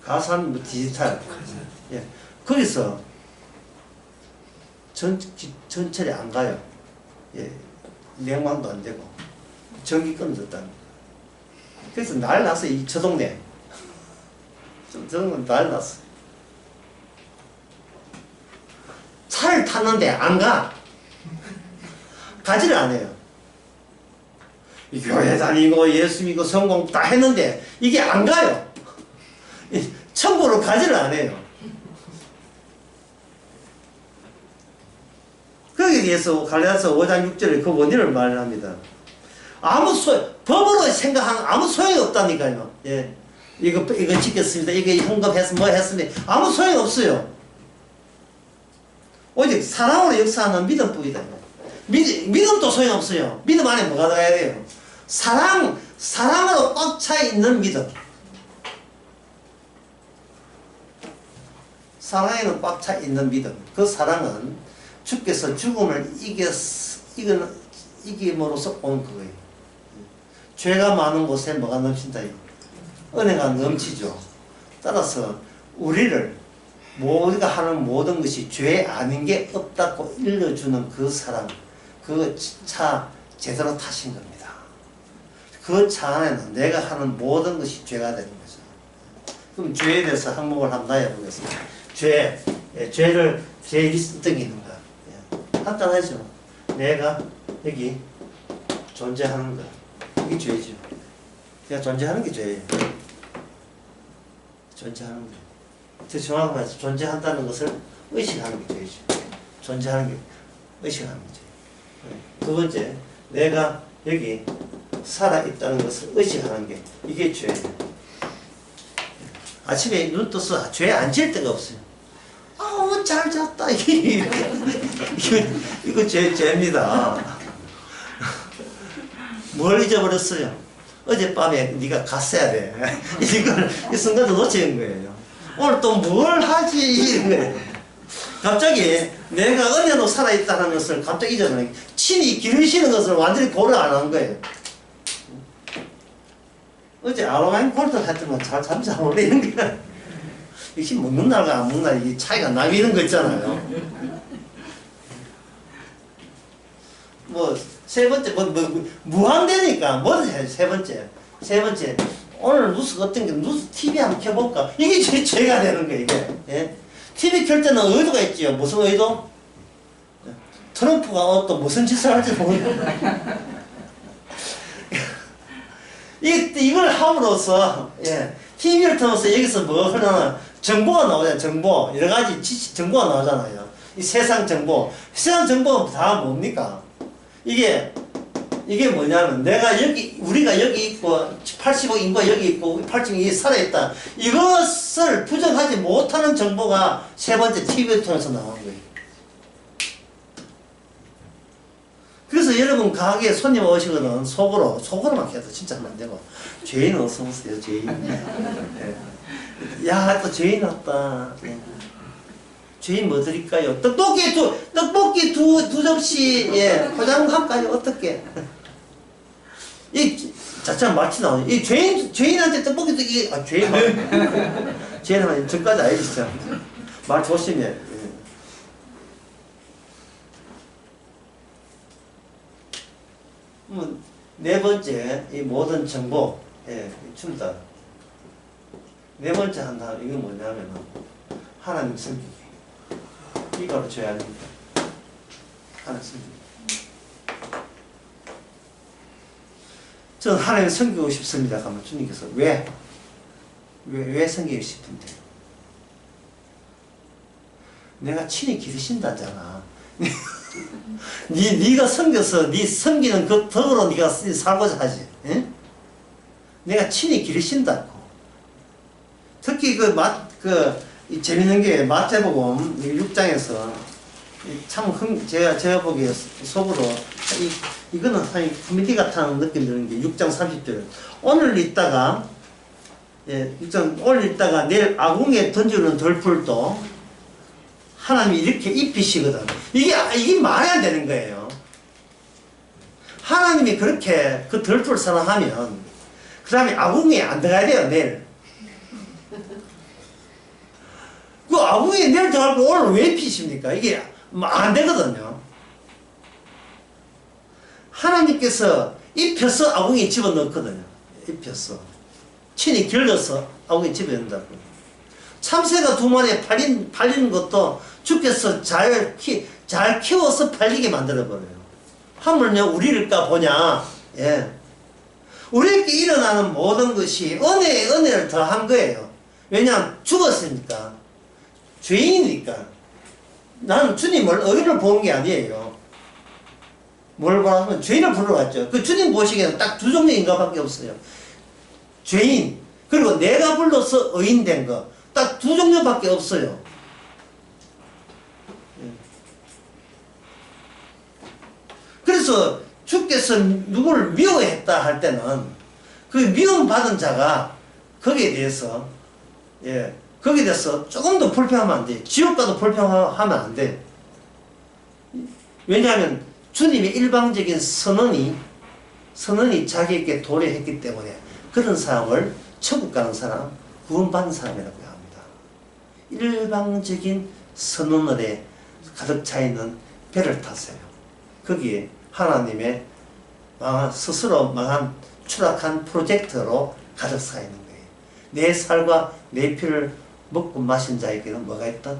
가산 뭐 디지털 예 거기서 전철이 안 가요. 예 냉방도 안 되고 전기 끊어졌다. 그래서 난리 났어. 저 동네 저런 건 난리 났어. 차를 탔는데 안 가. 가지를 안 해요. 교회 다니고 예수 믿고 성공 다 했는데 이게 안 가요. 천국으로 가지를 안 해요. 거기에 대해서 갈라디아서 5장 6절에 그 원인을 말합니다. 법으로 생각하는 아무 소용이 없다니까요. 예. 이거 지켰습니다. 이거 헌금해서 뭐 했습니다. 아무 소용이 없어요. 오직 사랑으로 역사하는 믿음뿐이다. 믿음도 소용없어요. 믿음 안에 뭐가 들어가야 돼요? 사랑으로 꽉 차 있는 믿음. 사랑에는 꽉 차 있는 믿음. 그 사랑은 주께서 죽음을 이김으로써 온 거예요. 죄가 많은 곳에 뭐가 넘친다? 은혜가 넘치죠. 따라서 우리가 하는 모든 것이 죄 아닌 게 없다고 일러주는 그 사랑, 그 차 제대로 타신 겁니다. 그 차 안에는 내가 하는 모든 것이 죄가 되는 거죠. 그럼 죄에 대해서 항목을 한번 해보겠습니다. 죄의 리스트 등이 있는 거. 간단하죠. 내가 여기 존재하는 거. 이게 죄죠. 내가 존재하는 게 죄예요. 존재하는 거. 더 정확한 말해서 존재한다는 것을 의식하는 게 죄죠. 존재하는 게 의식하는 게 죄. 두 번째, 내가 여기 살아있다는 것을 의식하는 게 이게 죄예요. 아침에 눈 떠서 죄 안 지을 데가 없어요. 아우 잘 잤다 이거 죄입니다. 뭘 잊어버렸어요? 어젯밤에 네가 갔어야 돼. 이걸 이 순간도 놓치는 거예요. 오늘 또 뭘 하지 이런 거예요. 갑자기 내가 은혜로 살아있다는 것을 갑자기 잊어버려요. 친히 기르시는 것을 완전히 고려 안 한 거예요. 어제 아로마인 콜트 했던 건 잠 잘 어울리는 거야. 역시 먹는 날과 안 먹는 날 이 차이가 나뉘는 거 있잖아요. 뭐 세 번째 무한대니까 뭐든 해. 세 번째 오늘 뉴스가 어떤 게 뉴스 TV 한번 켜볼까? 이게 죄가 되는 거예요. 이게 예? TV 켤 때는 의도가 있지요. 무슨 의도? 트럼프가 또 무슨 짓을 할지 모르겠어요. 이걸 함으로써, 예, TV를 통해서 여기서 뭐 하나, 정보가 나오잖아요, 정보. 여러 가지 정보가 나오잖아요. 이 세상 정보. 세상 정보가 다 뭡니까? 이게 뭐냐면, 우리가 여기 있고, 80억 인구가 여기 있고, 80억이 살아있다. 이것을 부정하지 못하는 정보가 세 번째 TV를 통해서 나오는 거예요. 그래서 여러분 가게에 손님 오시거든 속으로만 해도 진짜 안 되고 죄인 어서 오세요 죄인. 예. 야 또 죄인 왔다. 예. 죄인 뭐 드릴까요? 떡볶이 두 접시 예 포장함까지 어떻게? 이 자참 마치 나오네. 이 죄인한테 떡볶이도 이게 죄인은 저까지 알지 진짜. 말 조심해. 네 번째, 이 모든 정보, 예, 전부 다. 네 번째 한다, 이건 뭐냐면, 하나님 섬기기. 이 바로 죄 아닙니까? 하나님 섬기기. 저는 하나님 섬기고 싶습니다. 가면 주님께서, 왜 섬기고 싶은데? 내가 친히 기르신다잖아. 네가 섬겨서 네 섬기는 그 덕으로 네가 살고자 하지. 예? 내가 친히 기르신다고. 특히 이 재밌는 게 마태복음 6장에서 참 제가 보기에 속으로 이거는 한 코미디 같은 느낌 드는 게 6장 30절. 오늘 있다가 내일 아궁에 던지는 돌풀도 하나님이 이렇게 입히시거든. 이게 말이 안 되는 거예요. 하나님이 그렇게 그 덜풀 사랑하면 그 다음에 아궁이에 안 들어가야 돼요. 내일 그 아궁이에 내일 들어가고 오늘 왜 피십니까? 이게 안 되거든요. 하나님께서 입혀서 아궁이에 집어넣거든요. 입혀서 친히 길러서 아궁이에 집어넣는다고. 참새가 2마리에 팔리는 것도 주께서 잘 키워서 팔리게 만들어버려요. 하물며 우리를 까보냐. 예. 우리에게 일어나는 모든 것이 은혜를 더한 거예요. 왜냐하면 죽었으니까. 죄인이니까. 나는 주님을 의인을 보는 게 아니에요. 뭘 보라면 죄인을 부르러 갔죠. 그 주님 보시기에는 딱 두 종류의 인간밖에 없어요. 죄인, 그리고 내가 불러서 의인 된 거. 딱 두 종류밖에 없어요. 그래서 주께서 누구를 미워했다 할 때는 그 미움받은 자가 거기에 대해서 조금 더 불평하면 안 돼. 지옥 가도 불평하면 안 돼. 왜냐하면 주님의 일방적인 선언이 자기에게 도래했기 때문에 그런 사람을 천국 가는 사람, 구원받는 사람이라고 합니다. 일방적인 선언을에 가득 차 있는 배를 탔어요. 거기에 하나님의 스스로 망한 추락한 프로젝트로 가득 차 있는 거예요. 내 살과 내 피를 먹고 마신 자에게는 뭐가 있다?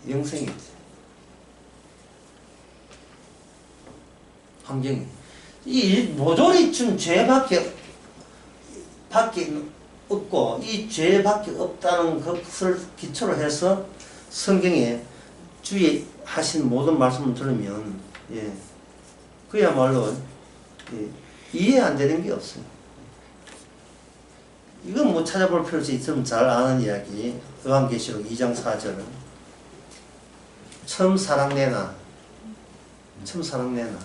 영생이 있지. 환경이. 이 모조리 준 죄밖에 없고 이 죄밖에 없다는 것을 기초로 해서 성경에 주의 하신 모든 말씀을 들으면 예, 그야말로 예, 이해 안 되는 게 없어요. 이건 뭐 찾아볼 필요 없이 좀 잘 아는 이야기. 요한계시록 2장 4절. 처음 사랑내나. 처음 사랑내나.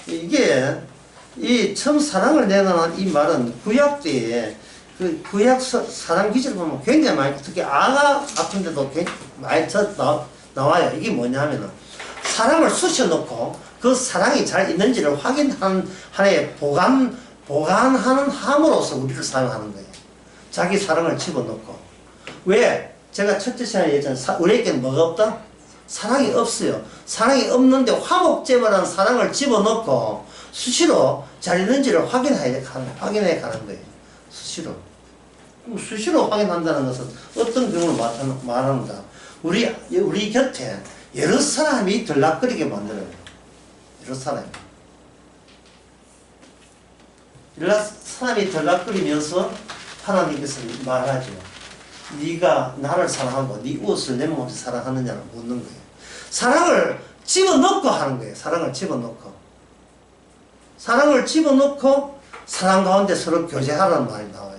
이게 이 처음 사랑을 내나는 이 말은 구약 때에 그 구약 사랑 기절 보면 굉장히 많이, 특히 아가 같은 데도 많이 나와요. 이게 뭐냐 하면은 사랑을 쑤셔놓고 그 사랑이 잘 있는지를 확인하는 하나의 보관하는 함으로써 우리를 사랑하는 거예요. 자기 사랑을 집어넣고. 왜? 제가 첫째 시간에 얘기했잖아요. 우리에게는 뭐가 없다? 사랑이 없어요. 사랑이 없는데 화목제물한 사랑을 집어넣고 수시로 잘 있는지를 확인해 가는 거예요. 수시로. 수시로 확인한다는 것은 어떤 경우를 말하는가? 우리 곁에 여러 사람이 들락거리게 만들어요. 여러 사람이. 여러 사람이 들락거리면서 하나님께서 말하죠. 네가 나를 사랑하고 네 이웃을 내 몸을 사랑하느냐를 묻는 거예요. 사랑을 집어넣고 하는 거예요. 사랑을 집어넣고. 사랑을 집어넣고 사랑 가운데 서로 교제하라는 말이 나와요.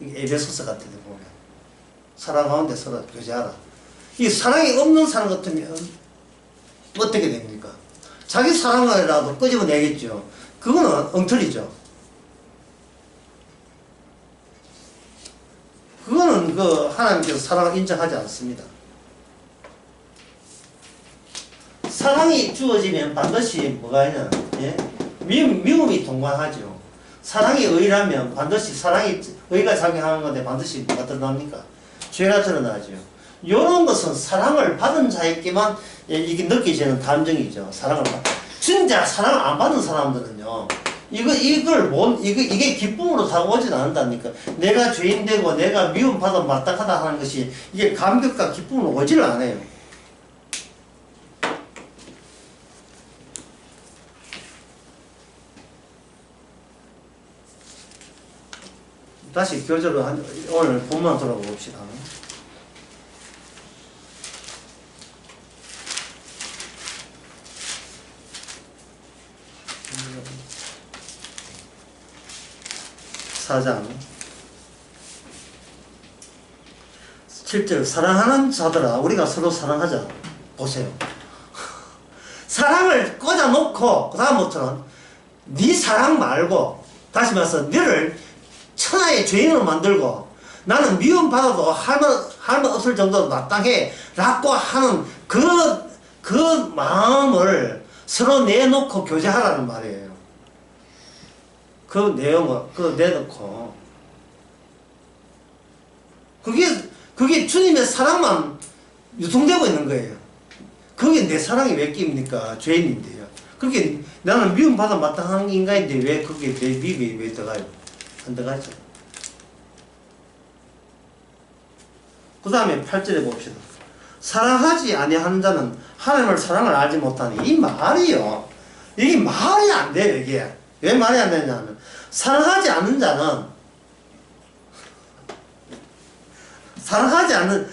이게 에베소서 같은 데 보면 사랑 가운데 서로 교제하라. 이 사랑이 없는 사람 같으면 어떻게 됩니까? 자기 사랑을라도 끄집어내겠죠. 그거는 엉터리죠. 그거는 그 하나님께서 사랑을 인정하지 않습니다. 사랑이 주어지면 반드시 뭐가 있냐? 예? 미움이 동반하죠. 사랑이 의라면 반드시 의가 작용하는 건데 반드시 뭐가 드러납니까? 죄가 드러나죠. 이런 것은 사랑을 받은 자에게만 이게 느껴지는 감정이죠. 진짜 사랑을 안 받는 사람들은요. 이게 기쁨으로 다가오진 않는다니까. 내가 죄인되고 내가 미움받아 마땅하다 하는 것이 이게 감격과 기쁨으로 오지를 않아요. 다시 교재로 오늘 본문 돌아봅시다. 사장 7절 사랑하는 자들아 우리가 서로 사랑하자. 보세요. 사랑을 꽂아놓고 그 다음부터는 네 사랑 말고 다시 말해서 너를 천하의 죄인으로 만들고 나는 미움받아도 할 말 없을 정도로 마땅해 라고 하는 그 마음을 서로 내놓고 교제하라는 말이에요. 그 내용을 내놓고 그게 주님의 사랑만 유통되고 있는 거예요. 그게 내 사랑이 왜 끼입니까? 죄인인데요. 그게 나는 미움받아 마땅한 인간인데 왜 그게 내 미움이 왜 들어가요? 안 들어가죠. 그 다음에 8절에 봅시다. 사랑하지 아니하는 자는 하나님을 사랑을 알지 못하니. 이 말이요. 이게 말이 안 돼요. 이게 왜 말이 안 되냐면 사랑하지 않는 자는 사랑하지 않는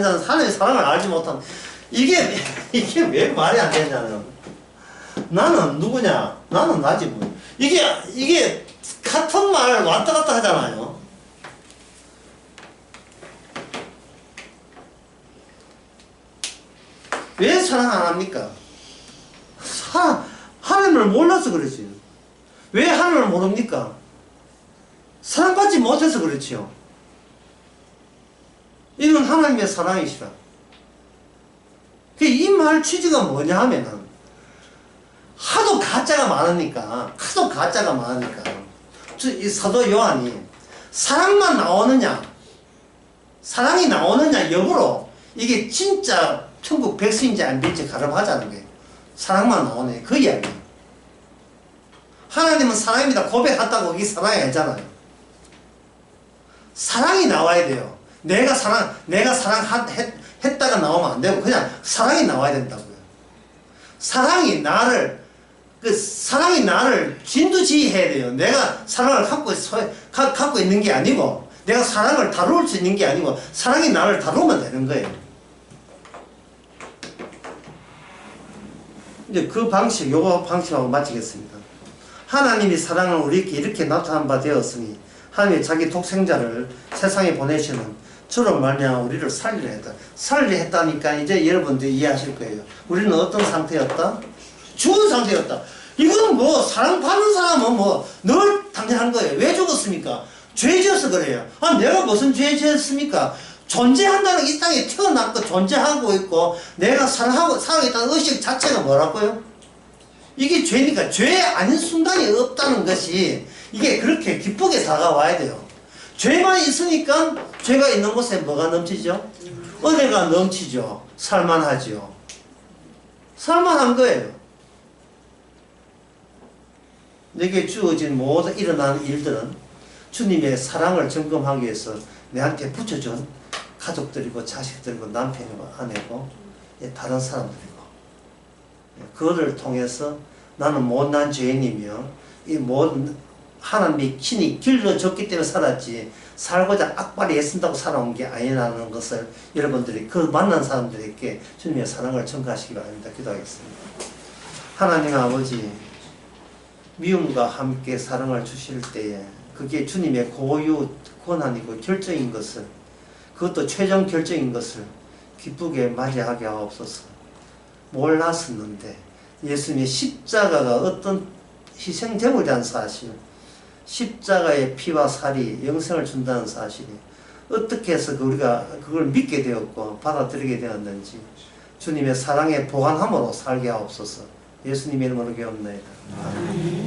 자는 하나님의 사랑을 알지 못하는. 이게 왜 말이 안 되냐면 나는 누구냐? 나는 나지 뭐. 이게 같은 말 왔다 갔다 하잖아요. 왜 사랑 안 합니까? 하나님을 몰라서 그렇지. 왜 하나님을 모릅니까? 사랑받지 못해서 그렇지요. 이건 하나님의 사랑이시라. 이 말 취지가 뭐냐 하면은 하도 가짜가 많으니까 이 사도 요한이 사랑만 나오느냐 사랑이 나오느냐 여부로 이게 진짜 천국 백성인지 아닌지 가름하자는 거예요. 사랑만 나오네 그 이야기. 하나님은 사랑입니다 고백했다고 이게 사랑이 아니잖아요. 사랑이 나와야 돼요. 내가 사랑했다가 나오면 안 되고 그냥 사랑이 나와야 된다고요. 사랑이 나를 그 사랑이 나를 진두지휘해야 돼요. 내가 사랑을 갖고 있는 게 아니고, 내가 사랑을 다룰 수 있는 게 아니고, 사랑이 나를 다루면 되는 거예요. 이제 그 방식, 요거 방식하고 마치겠습니다. 하나님이 사랑을 우리에게 이렇게 나타난 바 되었으니, 하나님이 자기 독생자를 세상에 보내시는 주로 말미암아 우리를 살리려 했다. 살리려 했다니까 이제 여러분들이 이해하실 거예요. 우리는 어떤 상태였다? 죽은 상태였다. 이건 뭐 사랑받는 사람은 뭐 늘 당연한 거예요. 왜 죽었습니까? 죄 지어서 그래요. 아, 내가 무슨 죄 지었습니까? 존재한다는 이 땅에 태어났고 존재하고 있고 내가 살아있다는 의식 자체가 뭐라고요? 이게 죄니까 죄 아닌 순간이 없다는 것이 이게 그렇게 기쁘게 다가와야 돼요. 죄만 있으니까 죄가 있는 곳에 뭐가 넘치죠? 은혜가 넘치죠. 살만하죠. 살만한 거예요. 내게 주어진 모든 일어나는 일들은 주님의 사랑을 점검하기 위해서 내한테 붙여준 가족들이고 자식들이고 남편이고 아내고 다른 사람들이고, 그거를 통해서 나는 못난 죄인이며 이 모든 하나님이 친히 길러줬기 때문에 살았지 살고자 악발이 애쓴다고 살아온 게 아니라는 것을 여러분들이 그 만난 사람들에게 주님의 사랑을 전가하시기 바랍니다. 기도하겠습니다. 하나님 아버지, 미움과 함께 사랑을 주실 때에 그게 주님의 고유 권한이고 결정인 것을, 그것도 최종 결정인 것을 기쁘게 맞이하게 하옵소서. 몰랐었는데 예수님의 십자가가 어떤 희생제물에 대한 사실, 십자가의 피와 살이 영생을 준다는 사실이 어떻게 해서 우리가 그걸 믿게 되었고 받아들이게 되었는지 주님의 사랑에 보관함으로 살게 하옵소서. 예수님의 이름으로 기도합니다. 아멘.